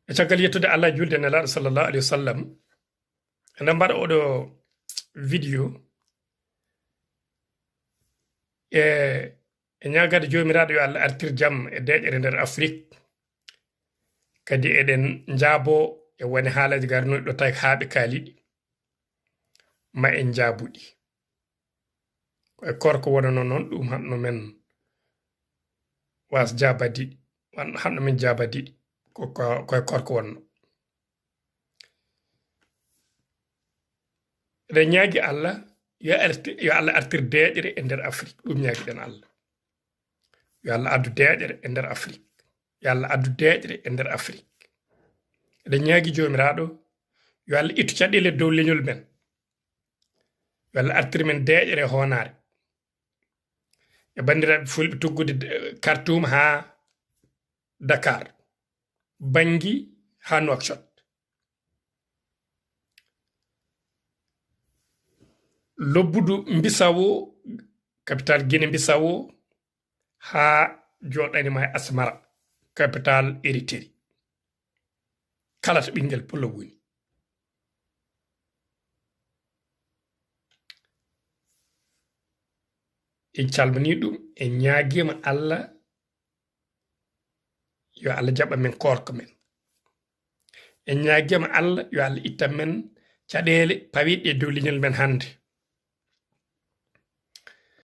e caggal yettude Allah julde nelaɗo sallallahu alaihi wasallam nden mbaɗa oɗo vidéo e ñagade jomiraɗo yo Allah artir jaam e deƴere nder Afrique kadi eɗen jaabo e woni haalaji garnoɗi ɗo tawi haaɓe kaaliɗi ma en jaabuɗi koye korko wonano noon ɗum hanno men was jabadiɗi hanno men jabadiɗi koye korko wonno eɗen ñaagui Allah yo Allah artir deƴere e nder Afrique ɗum ñaguiɗen Allah yo Allah addu deƴere e nder Afrique yo Allah addu deƴere e nder Afrique eɗen ñaagui jomiraɗo yo Allah ittu caɗele dow leñol men yo Allah artir men deƴere e honare e bandiraɓe fulɓe tuggude Khartoum ha Dakar Bangui ha Nouakchott lobbudu Bissau capital Guinée Bissau ha joɗanima e Asmara capital Eritrea kala to ɓinguel pullo woni en calmini ɗum en ñaaguima Allah yo Allah jaɓa men korka men en ñaaguima Allah yo Allah ittan men caɗele pawiɗe e dow leñol men hande